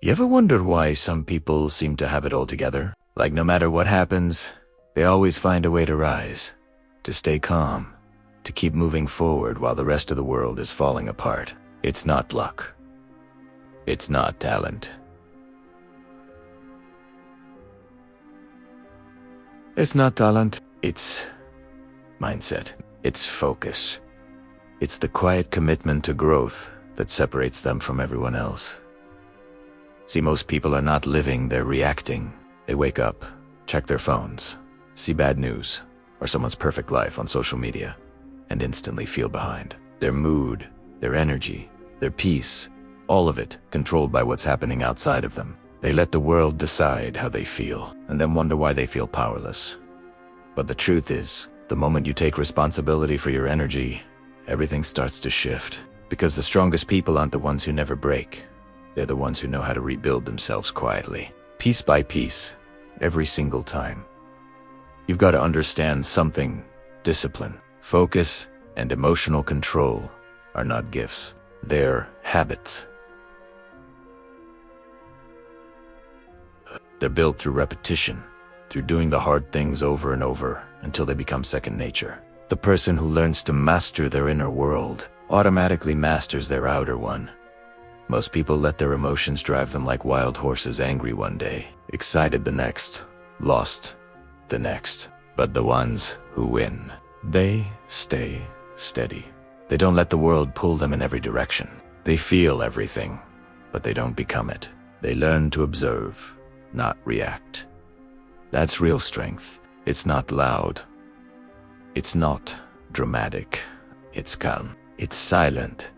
You ever wondered why some people seem to have it all together? Like no matter what happens, they always find a way to rise, to stay calm, to keep moving forward while the rest of the world is falling apart. It's not luck. It's not talent. It's not talent. It's mindset. It's focus. It's the quiet commitment to growth that separates them from everyone else. See, most people are not living, they're reacting. They wake up, check their phones, see bad news or someone's perfect life on social media, and instantly feel behind. Their mood, their energy, their peace, all of it controlled by what's happening outside of them. They let the world decide how they feel, and then wonder why they feel powerless. But the truth is, the moment you take responsibility for your energy, everything starts to shift. Because the strongest people aren't the ones who never break. They're the ones who know how to rebuild themselves quietly, piece by piece, every single time. You've got to understand something. Discipline, focus, and emotional control are not gifts. They're habits. They're built through repetition, through doing the hard things over and over until they become second nature. The person who learns to master their inner world automatically masters their outer one. Most people let their emotions drive them like wild horses, angry one day, excited the next, lost the next. But the ones who win, they stay steady. They don't let the world pull them in every direction. They feel everything, but they don't become it. They learn to observe, not react. That's real strength. It's not loud. It's not dramatic. It's calm. It's silent.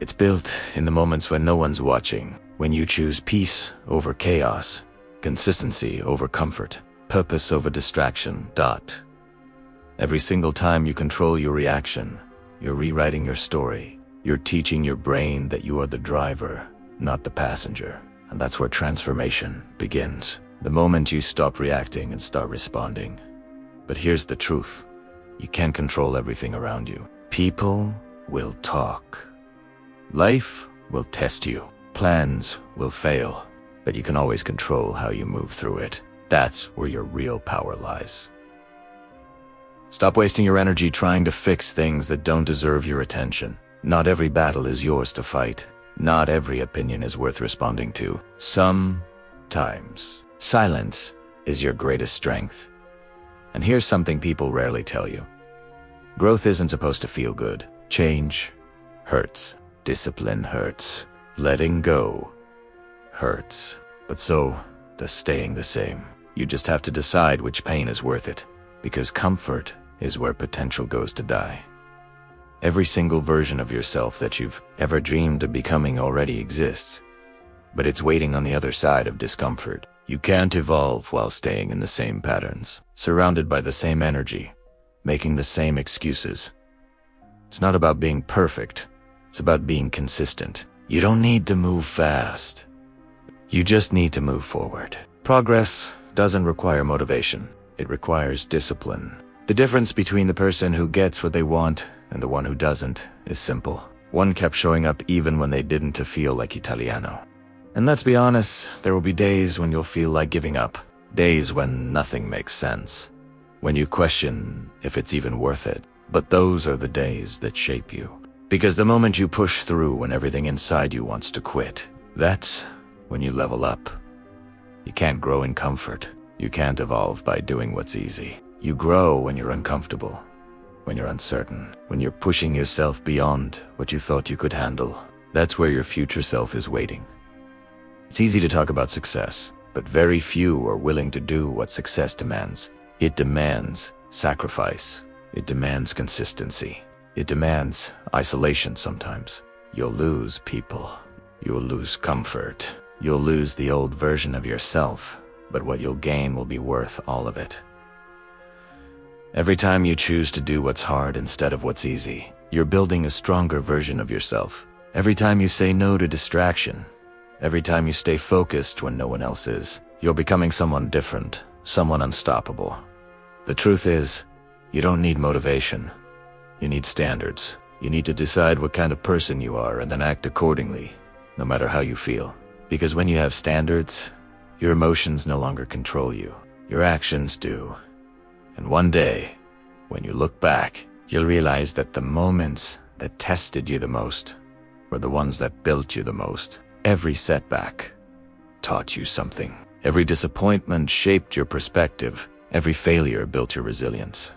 It's built in the moments when no one's watching, when you choose peace over chaos, consistency over comfort, purpose over distraction. Every single time you control your reaction, you're rewriting your story. You're teaching your brain that you are the driver, not the passenger. And that's where transformation begins. The moment you stop reacting and start responding. But here's the truth. You can't control everything around you. People will talk. Life will test you. Plans will fail. But you can always control how you move through it. That's where your real power lies. Stop wasting your energy trying to fix things that don't deserve your attention. Not every battle is yours to fight. Not every opinion is worth responding to. Sometimes silence is your greatest strength. And here's something people rarely tell you. Growth isn't supposed to feel good. Change hurts. Discipline hurts. Letting go hurts. But so does staying the same. You just have to decide which pain is worth it. Because comfort is where potential goes to die. Every single version of yourself that you've ever dreamed of becoming already exists. But it's waiting on the other side of discomfort. You can't evolve while staying in the same patterns, surrounded by the same energy, making the same excuses. It's not about being perfect. It's about being consistent. You don't need to move fast. You just need to move forward. Progress doesn't require motivation. It requires discipline. The difference between the person who gets what they want and the one who doesn't is simple. One kept showing up even when they didn't to feel like Italiano. And let's be honest, there will be days when you'll feel like giving up. Days when nothing makes sense. When you question if it's even worth it. But those are the days that shape you. Because the moment you push through when everything inside you wants to quit, that's when you level up. You can't grow in comfort. You can't evolve by doing what's easy. You grow when you're uncomfortable, when you're uncertain, when you're pushing yourself beyond what you thought you could handle. That's where your future self is waiting. It's easy to talk about success, but very few are willing to do what success demands. It demands sacrifice. It demands consistency. It demands isolation sometimes. You'll lose people. You'll lose comfort. You'll lose the old version of yourself, but what you'll gain will be worth all of it. Every time you choose to do what's hard instead of what's easy, you're building a stronger version of yourself. Every time you say no to distraction, every time you stay focused when no one else is, you're becoming someone different, someone unstoppable. The truth is, you don't need motivation. You need standards. You need to decide what kind of person you are and then act accordingly, no matter how you feel. Because when you have standards, your emotions no longer control you. Your actions do. And one day, when you look back, you'll realize that the moments that tested you the most were the ones that built you the most. Every setback taught you something. Every disappointment shaped your perspective. Every failure built your resilience.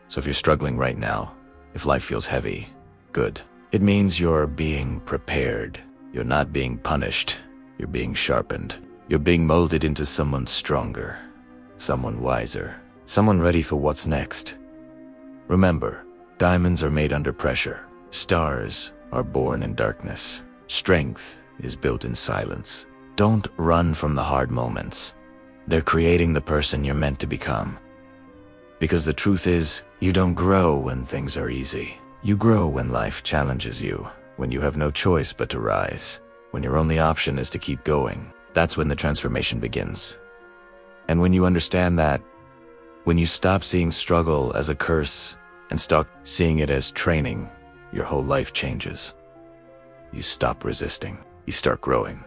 So if you're struggling right now, if life feels heavy, good. It means you're being prepared. You're not being punished. You're being sharpened. You're being molded into someone stronger, someone wiser, someone ready for what's next. Remember, diamonds are made under pressure. Stars are born in darkness. Strength is built in silence. Don't run from the hard moments. They're creating the person you're meant to become. Because the truth is, you don't grow when things are easy. You grow when life challenges you, when you have no choice but to rise, when your only option is to keep going. That's when the transformation begins. And when you understand that, when you stop seeing struggle as a curse and start seeing it as training, your whole life changes. You stop resisting. You start growing.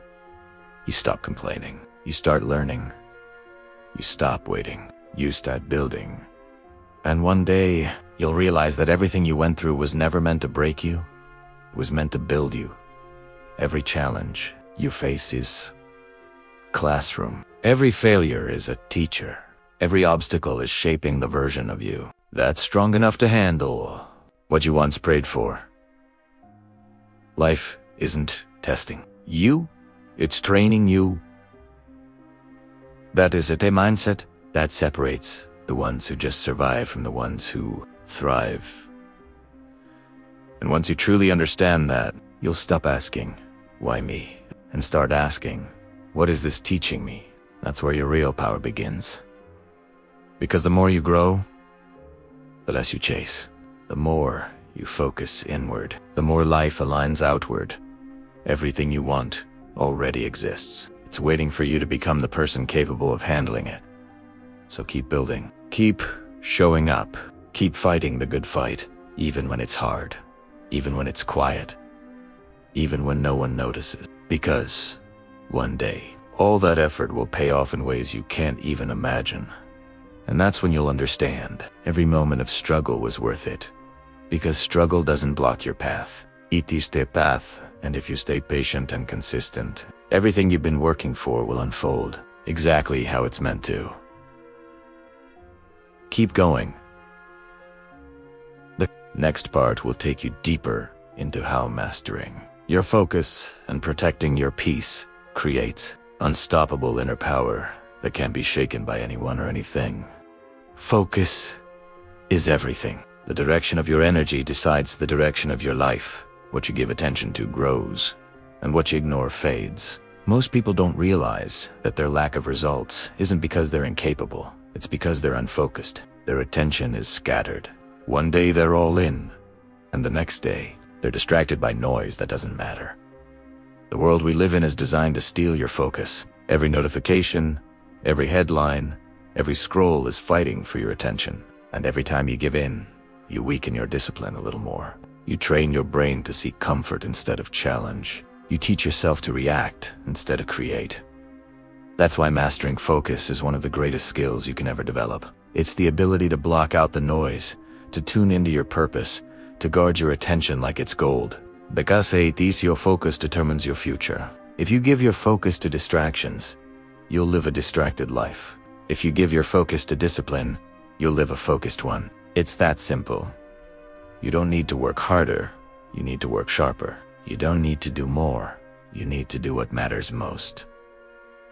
You stop complaining. You start learning. You stop waiting. You start building. And one day, you'll realize that everything you went through was never meant to break you. It was meant to build you. Every challenge you face is classroom. Every failure is a teacher. Every obstacle is shaping the version of you that's strong enough to handle what you once prayed for. Life isn't testing you, it's training you. That is a mindset that separates the ones who just survive from the ones who thrive. And once you truly understand that, you'll stop asking, why me? And start asking, what is this teaching me? That's where your real power begins. Because the more you grow, the less you chase. The more you focus inward, the more life aligns outward. Everything you want already exists. It's waiting for you to become the person capable of handling it. So keep building. Keep showing up. Keep fighting the good fight, even when it's hard, even when it's quiet, even when no one notices. Because one day, all that effort will pay off in ways you can't even imagine. And that's when you'll understand every moment of struggle was worth it. Because struggle doesn't block your path. It is the path, and if you stay patient and consistent, everything you've been working for will unfold exactly how it's meant to. Keep going. The next part will take you deeper into how mastering your focus and protecting your peace creates unstoppable inner power that can't be shaken by anyone or anything. Focus is everything. The direction of your energy decides the direction of your life. What you give attention to grows, and what you ignore fades. Most people don't realize that their lack of results isn't because they're incapable. It's because they're unfocused. Their attention is scattered. One day they're all in, and the next day they're distracted by noise that doesn't matter. The world we live in is designed to steal your focus. Every notification, every headline, every scroll is fighting for your attention. And every time you give in, you weaken your discipline a little more. You train your brain to seek comfort instead of challenge. You teach yourself to react instead of create. That's why mastering focus is one of the greatest skills you can ever develop. It's the ability to block out the noise, to tune into your purpose, to guard your attention like it's gold. Because your focus determines your future. If you give your focus to distractions, you'll live a distracted life. If you give your focus to discipline, you'll live a focused one. It's that simple. You don't need to work harder, you need to work sharper. You don't need to do more, you need to do what matters most.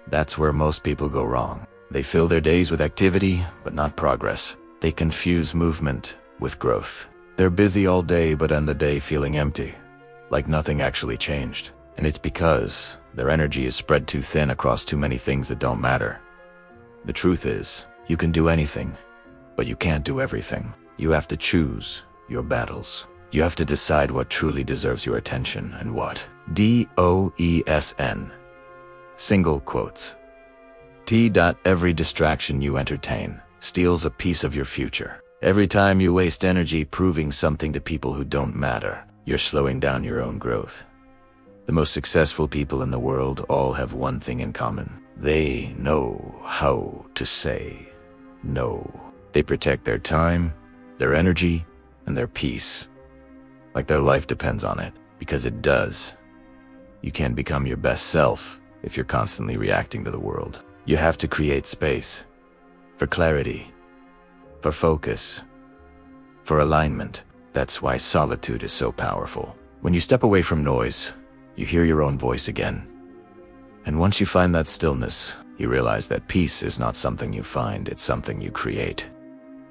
That's where most people go wrong. They fill their days with activity, but not progress. They confuse movement with growth. They're busy all day, but end the day feeling empty, like nothing actually changed. And it's because their energy is spread too thin across too many things that don't matter. The truth is, you can do anything, but you can't do everything. You have to choose your battles. You have to decide what truly deserves your attention and what DOESN. Single quotes. Every distraction you entertain steals a piece of your future. Every time you waste energy proving something to people who don't matter, you're slowing down your own growth. The most successful people in the world all have one thing in common. They know how to say no. They protect their time, their energy, and their peace. Like their life depends on it, because it does. You can't become your best self if you're constantly reacting to the world. You have to create space for clarity, for focus, for alignment. That's why solitude is so powerful. When you step away from noise, you hear your own voice again. And once you find that stillness, you realize that peace is not something you find, it's something you create.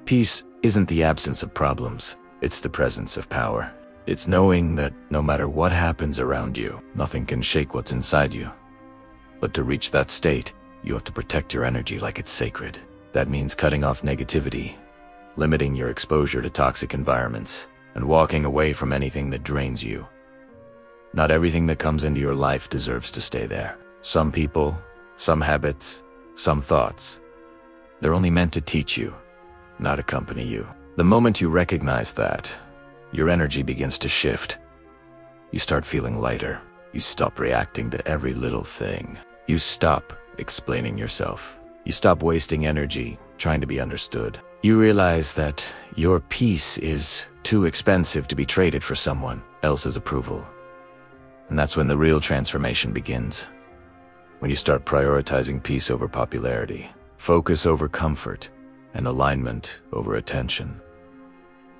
Peace isn't the absence of problems, it's the presence of power. It's knowing that no matter what happens around you, nothing can shake what's inside you. But to reach that state, you have to protect your energy like it's sacred. That means cutting off negativity, limiting your exposure to toxic environments, and walking away from anything that drains you. Not everything that comes into your life deserves to stay there. Some people, some habits, some thoughts, they're only meant to teach you, not accompany you. The moment you recognize that, your energy begins to shift. You start feeling lighter. You stop reacting to every little thing. You stop explaining yourself. You stop wasting energy trying to be understood. You realize that your peace is too expensive to be traded for someone else's approval. And that's when the real transformation begins. When you start prioritizing peace over popularity, focus over comfort, and alignment over attention.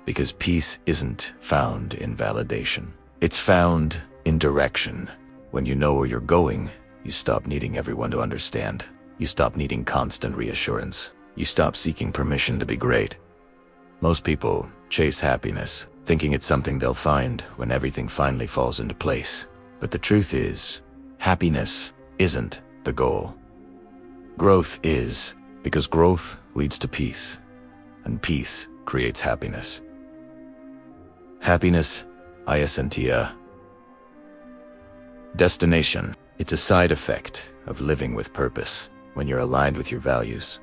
Because peace isn't found in validation. It's found in direction. When you know where you're going, you stop needing everyone to understand. You stop needing constant reassurance. You stop seeking permission to be great. Most people chase happiness, thinking it's something they'll find when everything finally falls into place. But the truth is, happiness isn't the goal. Growth is, because growth leads to peace, and peace creates happiness. Happiness, isn't destination. It's a side effect of living with purpose. When you're aligned with your values,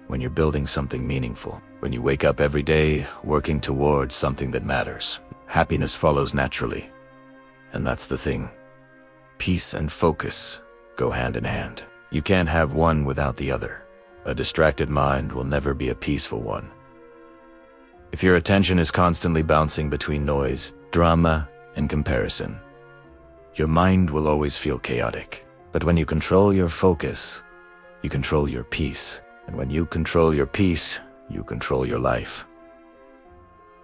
when you're building something meaningful, when you wake up every day working towards something that matters, happiness follows naturally. And that's the thing. Peace and focus go hand in hand. You can't have one without the other. A distracted mind will never be a peaceful one. If your attention is constantly bouncing between noise, drama, and comparison, your mind will always feel chaotic. But when you control your focus, you control your peace. And when you control your peace, you control your life.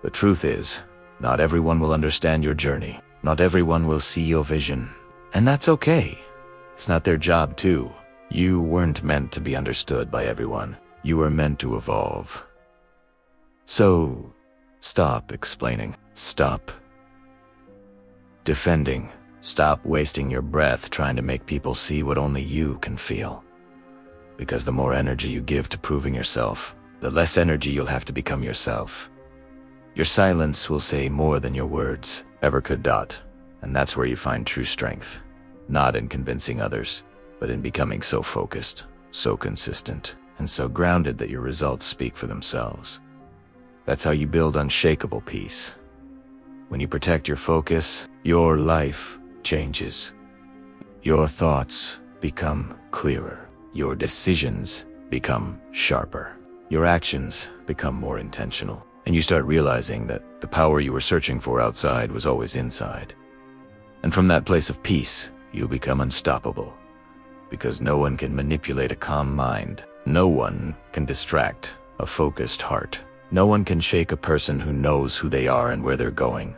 The truth is, not everyone will understand your journey. Not everyone will see your vision. And that's okay. It's not their job to. You weren't meant to be understood by everyone. You were meant to evolve. So, stop explaining. Stop defending. Stop wasting your breath trying to make people see what only you can feel. Because the more energy you give to proving yourself, the less energy you'll have to become yourself. Your silence will say more than your words ever could. And that's where you find true strength. Not in convincing others, but in becoming so focused, so consistent, and so grounded that your results speak for themselves. That's how you build unshakable peace. When you protect your focus, your life changes. Your thoughts become clearer. Your decisions become sharper. Your actions become more intentional. And you start realizing that the power you were searching for outside was always inside. And from that place of peace, you become unstoppable. Because no one can manipulate a calm mind. No one can distract a focused heart. No one can shake a person who knows who they are and where they're going.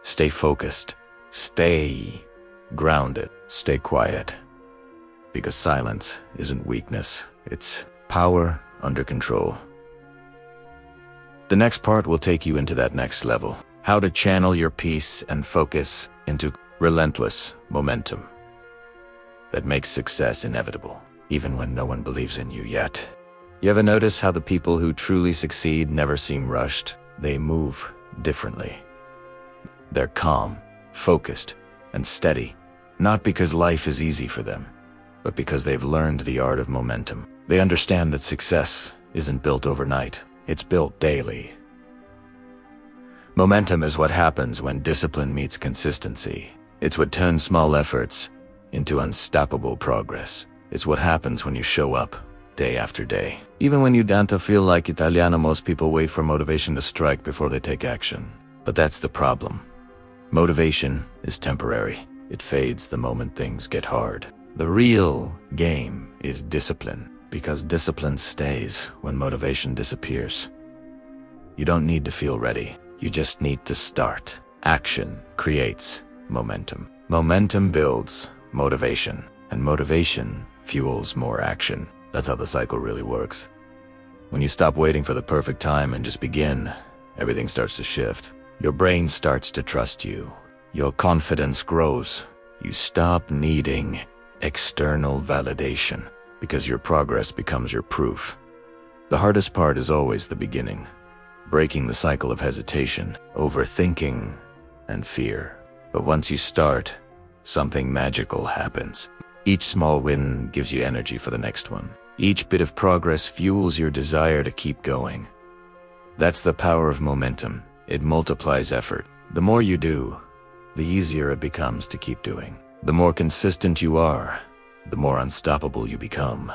Stay focused. Stay grounded. Stay quiet. Because silence isn't weakness. It's power under control. The next part will take you into that next level. How to channel your peace and focus into relentless momentum that makes success inevitable, even when no one believes in you yet. You ever notice how the people who truly succeed never seem rushed? They move differently. They're calm, focused, and steady, not because life is easy for them, but because they've learned the art of momentum. They understand that success isn't built overnight, it's built daily. Momentum is what happens when discipline meets consistency, It's what turns small efforts into unstoppable progress. It's what happens when you show up day after day. Even when you don't feel like Italiano, most people wait for motivation to strike before they take action. But that's the problem. Motivation is temporary. It fades the moment things get hard. The real game is discipline, because discipline stays when motivation disappears. You don't need to feel ready. You just need to start. Action creates momentum. Momentum builds motivation, and motivation fuels more action. That's how the cycle really works. When you stop waiting for the perfect time and just begin, everything starts to shift. Your brain starts to trust you. Your confidence grows. You stop needing external validation because your progress becomes your proof. The hardest part is always the beginning, breaking the cycle of hesitation, overthinking, and fear. But once you start, something magical happens. Each small win gives you energy for the next one. Each bit of progress fuels your desire to keep going. That's the power of momentum. It multiplies effort. The more you do, the easier it becomes to keep doing. The more consistent you are, the more unstoppable you become.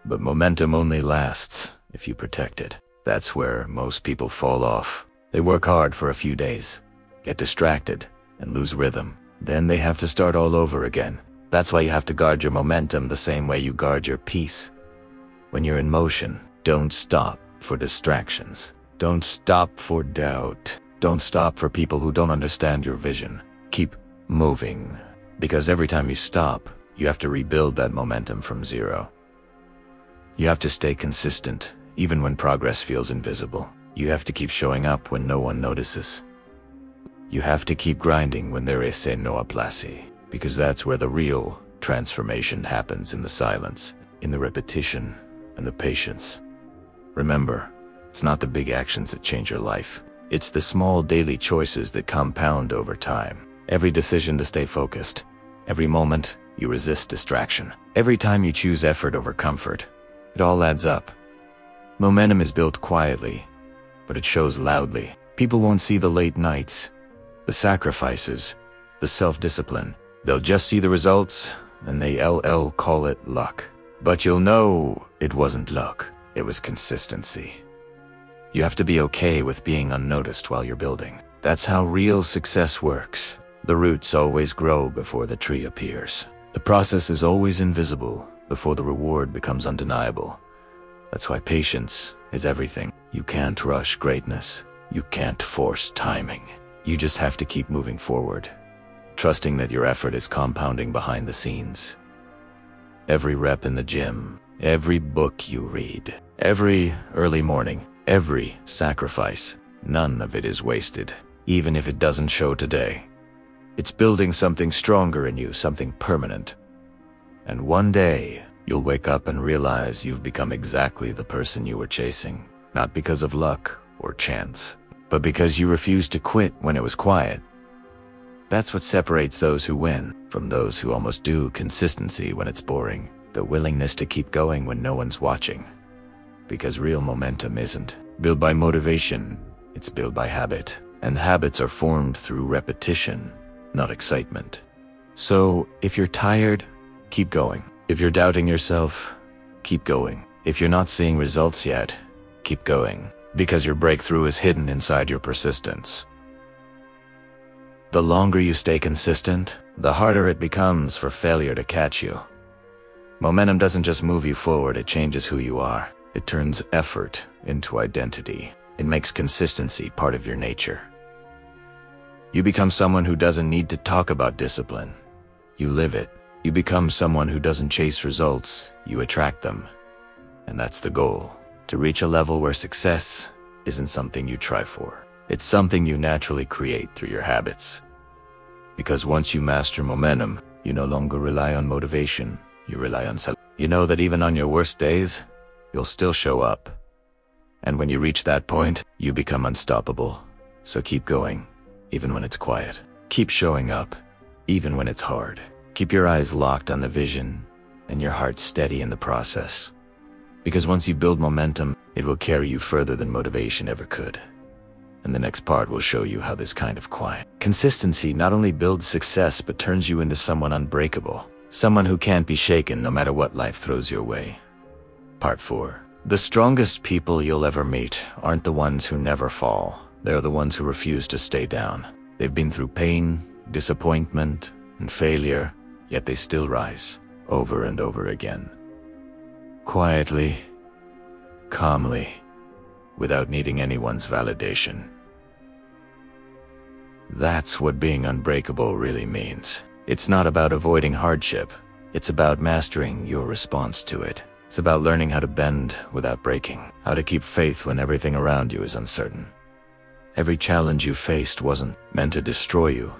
But momentum only lasts if you protect it. That's where most people fall off. They work hard for a few days, get distracted, and lose rhythm. Then they have to start all over again. That's why you have to guard your momentum the same way you guard your peace. When you're in motion, don't stop for distractions. Don't stop for doubt. Don't stop for people who don't understand your vision. Keep moving. Because every time you stop, you have to rebuild that momentum from zero. You have to stay consistent, even when progress feels invisible. You have to keep showing up when no one notices. You have to keep grinding when there is no applause, because that's where the real transformation happens, in the silence, in the repetition, and the patience. Remember, it's not the big actions that change your life. It's the small daily choices that compound over time. Every decision to stay focused, every moment you resist distraction, every time you choose effort over comfort, it all adds up. Momentum is built quietly, but it shows loudly. People won't see the late nights, the sacrifices, the self-discipline. They'll just see the results, and they call it luck. But you'll know it wasn't luck, it was consistency. You have to be okay with being unnoticed while you're building. That's how real success works. The roots always grow before the tree appears. The process is always invisible before the reward becomes undeniable. That's why patience is everything. You can't rush greatness. You can't force timing. You just have to keep moving forward, trusting that your effort is compounding behind the scenes. Every rep in the gym, every book you read, every early morning, every sacrifice, none of it is wasted, even if it doesn't show today. It's building something stronger in you, something permanent. And one day, you'll wake up and realize you've become exactly the person you were chasing, not because of luck or chance, but because you refused to quit when it was quiet. That's what separates those who win from those who almost do: consistency when it's boring, the willingness to keep going when no one's watching. Because real momentum isn't built by motivation, it's built by habit. And habits are formed through repetition, not excitement. So, if you're tired, keep going. If you're doubting yourself, keep going. If you're not seeing results yet, keep going. Because your breakthrough is hidden inside your persistence. The longer you stay consistent, the harder it becomes for failure to catch you. Momentum doesn't just move you forward, it changes who you are. It turns effort into identity. It makes consistency part of your nature. You become someone who doesn't need to talk about discipline. You live it. You become someone who doesn't chase results, you attract them. And that's the goal. To reach a level where success isn't something you try for. It's something you naturally create through your habits. Because once you master momentum, you no longer rely on motivation, you rely on self. You know that even on your worst days, you'll still show up. And when you reach that point, you become unstoppable. So keep going, even when it's quiet. Keep showing up, even when it's hard. Keep your eyes locked on the vision, and your heart steady in the process. Because once you build momentum, it will carry you further than motivation ever could. And the next part will show you how this kind of quiet consistency not only builds success but turns you into someone unbreakable. Someone who can't be shaken no matter what life throws your way. Part 4. The strongest people you'll ever meet aren't the ones who never fall. They're the ones who refuse to stay down. They've been through pain, disappointment, and failure, yet they still rise over and over again. Quietly, calmly, without needing anyone's validation. That's what being unbreakable really means. It's not about avoiding hardship. It's about mastering your response to it. It's about learning how to bend without breaking, how to keep faith when everything around you is uncertain. Every challenge you faced wasn't meant to destroy you.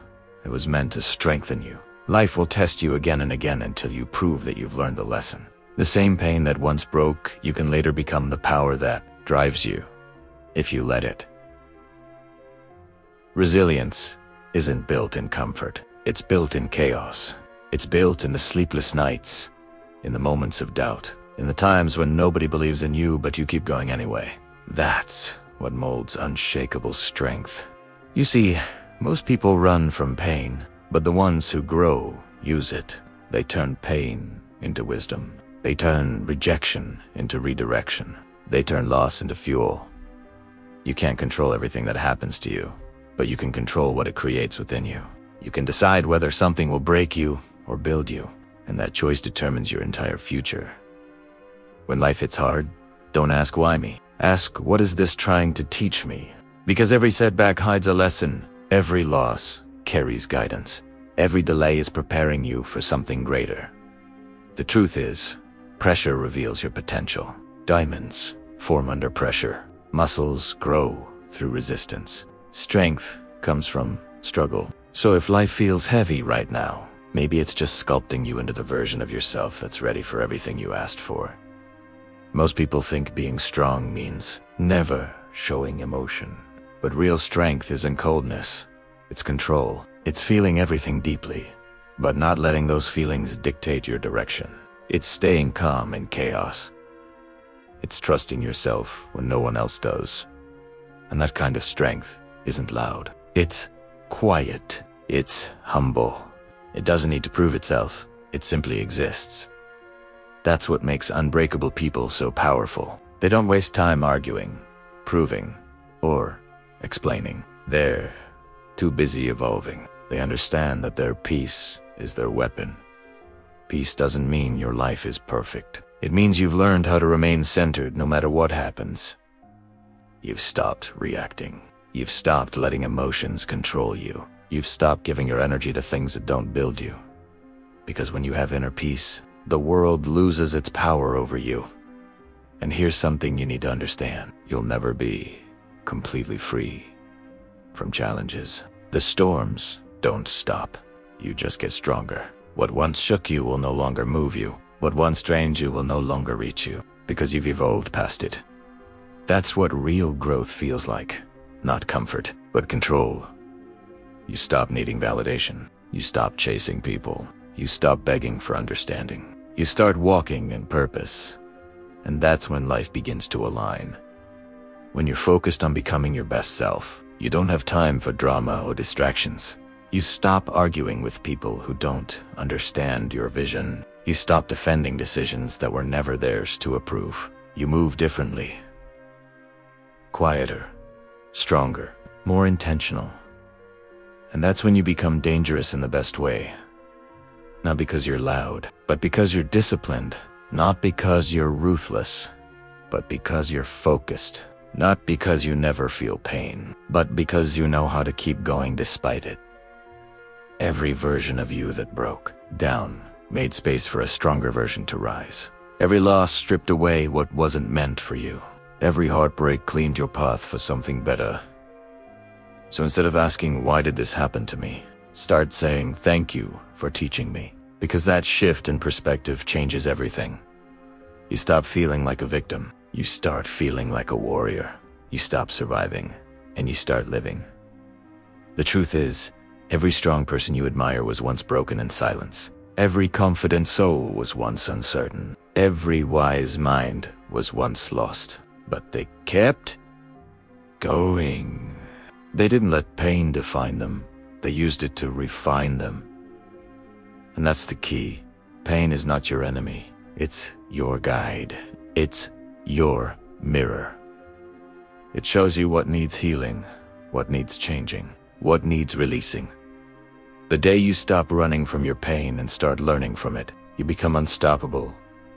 It was meant to strengthen you. Life will test you again and again until you prove that you've learned the lesson. The same pain that once broke, you can later become the power that drives you, if you let it. Resilience isn't built in comfort. It's built in chaos. It's built in the sleepless nights, in the moments of doubt, in the times when nobody believes in you but you keep going anyway. That's what molds unshakable strength. You see, most people run from pain, but the ones who grow use it. They turn pain into wisdom. They turn rejection into redirection. They turn loss into fuel. You can't control everything that happens to you, but you can control what it creates within you. You can decide whether something will break you or build you, and that choice determines your entire future. When life hits hard, don't ask why me. Ask, what is this trying to teach me? Because every setback hides a lesson. Every loss carries guidance. Every delay is preparing you for something greater. The truth is, pressure reveals your potential. Diamonds form under pressure. Muscles grow through resistance. Strength comes from struggle. So if life feels heavy right now, maybe it's just sculpting you into the version of yourself that's ready for everything you asked for. Most people think being strong means never showing emotion. But real strength isn't coldness. It's control. It's feeling everything deeply, but not letting those feelings dictate your direction. It's staying calm in chaos. It's trusting yourself when no one else does. And that kind of strength isn't loud. It's quiet. It's humble. It doesn't need to prove itself. It simply exists. That's what makes unbreakable people so powerful. They don't waste time arguing, proving, or explaining. They're too busy evolving. They understand that their peace is their weapon. Peace doesn't mean your life is perfect. It means you've learned how to remain centered no matter what happens. You've stopped reacting. You've stopped letting emotions control you. You've stopped giving your energy to things that don't build you. Because when you have inner peace, the world loses its power over you. And here's something you need to understand. You'll never be completely free from challenges. The storms don't stop. You just get stronger. What once shook you will no longer move you. What once drained you will no longer reach you, because you've evolved past it. That's what real growth feels like. Not comfort, but control. You stop needing validation. You stop chasing people. You stop begging for understanding. You start walking in purpose. And that's when life begins to align. When you're focused on becoming your best self, you don't have time for drama or distractions. You stop arguing with people who don't understand your vision. You stop defending decisions that were never theirs to approve. You move differently. Quieter, stronger, more intentional. And that's when you become dangerous in the best way. Not because you're loud, but because you're disciplined. Not because you're ruthless, but because you're focused. Not because you never feel pain, but because you know how to keep going despite it. Every version of you that broke down made space for a stronger version to rise. Every loss stripped away what wasn't meant for you. Every heartbreak cleaned your path for something better. So instead of asking, why did this happen to me? Start saying, thank you for teaching me. Because that shift in perspective changes everything. You stop feeling like a victim. You start feeling like a warrior. You stop surviving, and you start living. The truth is, every strong person you admire was once broken in silence. Every confident soul was once uncertain. Every wise mind was once lost. But they kept going. They didn't let pain define them. They used it to refine them. And that's the key. Pain is not your enemy. It's your guide. It's your mirror. It shows you what needs healing, what needs changing, what needs releasing. The day you stop running from your pain and start learning from it, you become unstoppable.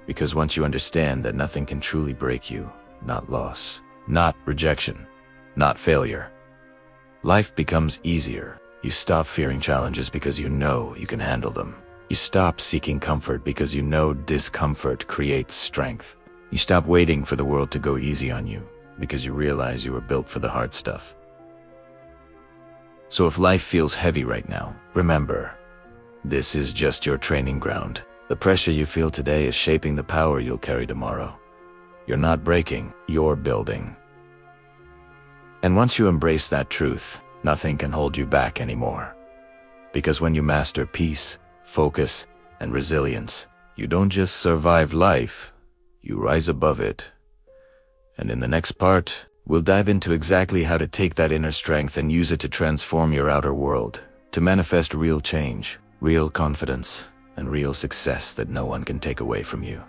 Because once you understand that nothing can truly break you, not loss, not rejection, not failure, life becomes easier. You stop fearing challenges because you know you can handle them. You stop seeking comfort because you know discomfort creates strength. You stop waiting for the world to go easy on you because you realize you were built for the hard stuff. So if life feels heavy right now, remember, this is just your training ground. The pressure you feel today is shaping the power you'll carry tomorrow. You're not breaking, you're building. And once you embrace that truth, nothing can hold you back anymore. Because when you master peace, focus, and resilience, you don't just survive life, you rise above it. And in the next part, we'll dive into exactly how to take that inner strength and use it to transform your outer world, to manifest real change, real confidence, and real success that no one can take away from you.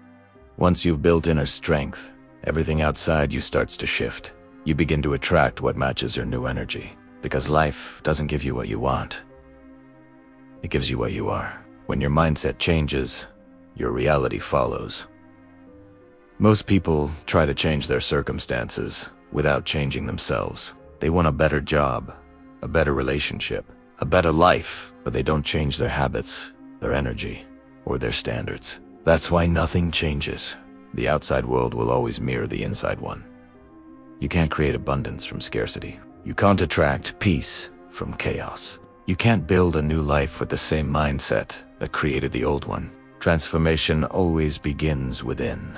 Once you've built inner strength, everything outside you starts to shift. You begin to attract what matches your new energy, because life doesn't give you what you want. It gives you what you are. When your mindset changes, your reality follows. Most people try to change their circumstances without changing themselves. They want a better job, a better relationship, a better life, but they don't change their habits, their energy, or their standards. That's why nothing changes. The outside world will always mirror the inside one. You can't create abundance from scarcity. You can't attract peace from chaos. You can't build a new life with the same mindset that created the old one. Transformation always begins within.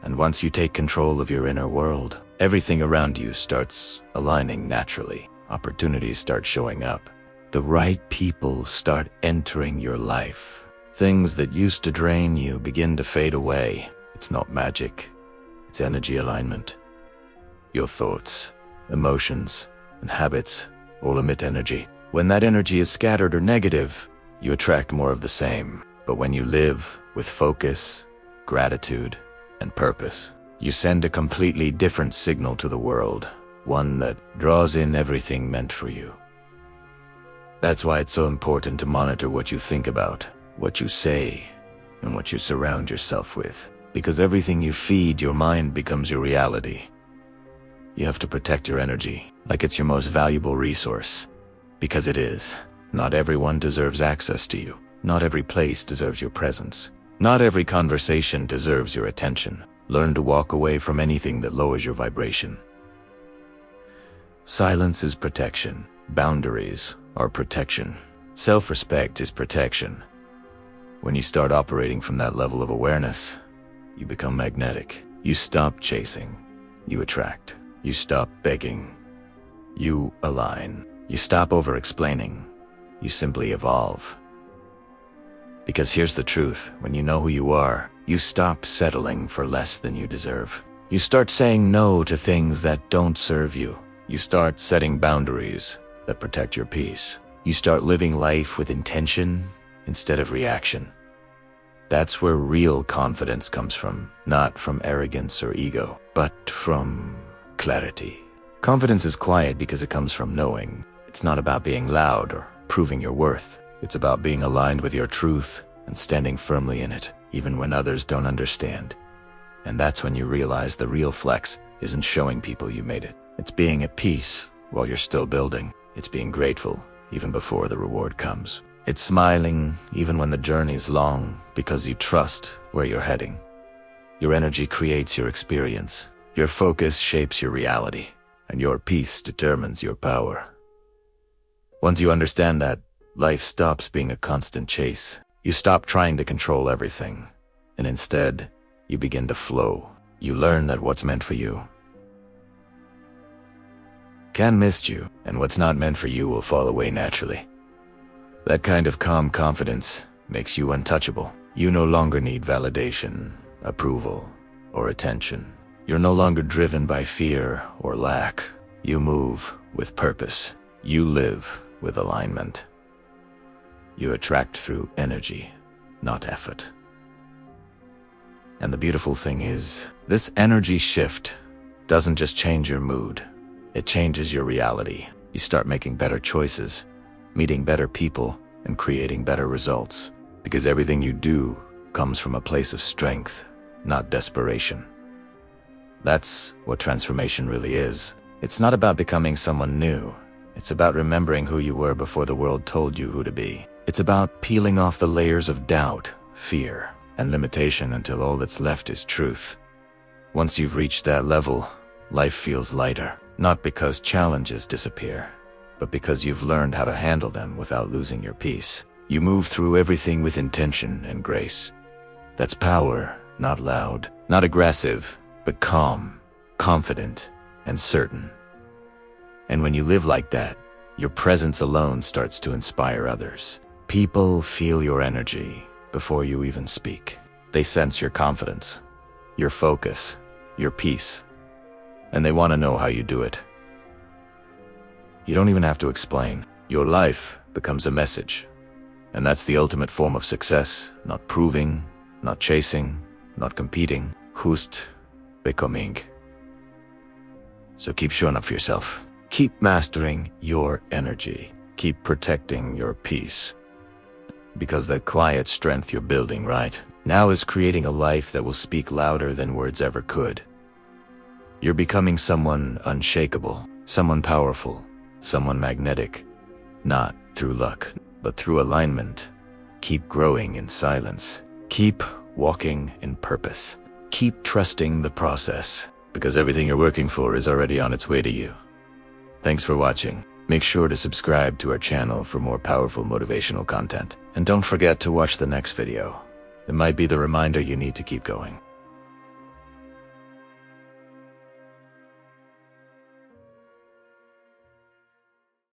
And once you take control of your inner world, everything around you starts aligning naturally. Opportunities start showing up. The right people start entering your life. Things that used to drain you begin to fade away. It's not magic. It's energy alignment. Your thoughts, emotions, and habits all emit energy. When that energy is scattered or negative, you attract more of the same. But when you live with focus, gratitude, and purpose, you send a completely different signal to the world, one that draws in everything meant for you. That's why it's so important to monitor what you think about, what you say, and what you surround yourself with. Because everything you feed your mind becomes your reality. You have to protect your energy like it's your most valuable resource. Because it is. Not everyone deserves access to you. Not every place deserves your presence. Not every conversation deserves your attention. Learn to walk away from anything that lowers your vibration. Silence is protection. Boundaries are protection. Self-respect is protection. When you start operating from that level of awareness, you become magnetic. You stop chasing. You attract. You stop begging. You align. You stop over-explaining. You simply evolve. Because here's the truth, when you know who you are, you stop settling for less than you deserve. You start saying no to things that don't serve you. You start setting boundaries that protect your peace. You start living life with intention instead of reaction. That's where real confidence comes from, not from arrogance or ego, but from clarity. Confidence is quiet because it comes from knowing. It's not about being loud or proving your worth. It's about being aligned with your truth and standing firmly in it, even when others don't understand. And that's when you realize the real flex isn't showing people you made it. It's being at peace while you're still building. It's being grateful even before the reward comes. It's smiling even when the journey's long because you trust where you're heading. Your energy creates your experience. Your focus shapes your reality. And your peace determines your power. Once you understand that, life stops being a constant chase. You stop trying to control everything. And instead, you begin to flow. You learn that what's meant for you can miss you, and what's not meant for you will fall away naturally. That kind of calm confidence makes you untouchable. You no longer need validation, approval, or attention. You're no longer driven by fear or lack. You move with purpose. You live with alignment. You attract through energy, not effort. And the beautiful thing is, this energy shift doesn't just change your mood, it changes your reality. You start making better choices, meeting better people, and creating better results. Because everything you do comes from a place of strength, not desperation. That's what transformation really is. It's not about becoming someone new. It's about remembering who you were before the world told you who to be. It's about peeling off the layers of doubt, fear, and limitation until all that's left is truth. Once you've reached that level, life feels lighter. Not because challenges disappear, but because you've learned how to handle them without losing your peace. You move through everything with intention and grace. That's power, not loud, not aggressive, but calm, confident, and certain. And when you live like that, your presence alone starts to inspire others. People feel your energy before you even speak. They sense your confidence, your focus, your peace, and they want to know how you do it. You don't even have to explain. Your life becomes a message. And that's the ultimate form of success. Not proving, not chasing, not competing. Just becoming. So keep showing up for yourself. Keep mastering your energy. Keep protecting your peace. Because that quiet strength you're building right now is creating a life that will speak louder than words ever could. You're becoming someone unshakable, someone powerful, someone magnetic. Not through luck, but through alignment. Keep growing in silence. Keep walking in purpose. Keep trusting the process, because everything you're working for is already on its way to you. Thanks for watching. Make sure to subscribe to our channel for more powerful motivational content. And don't forget to watch the next video. It might be the reminder you need to keep going.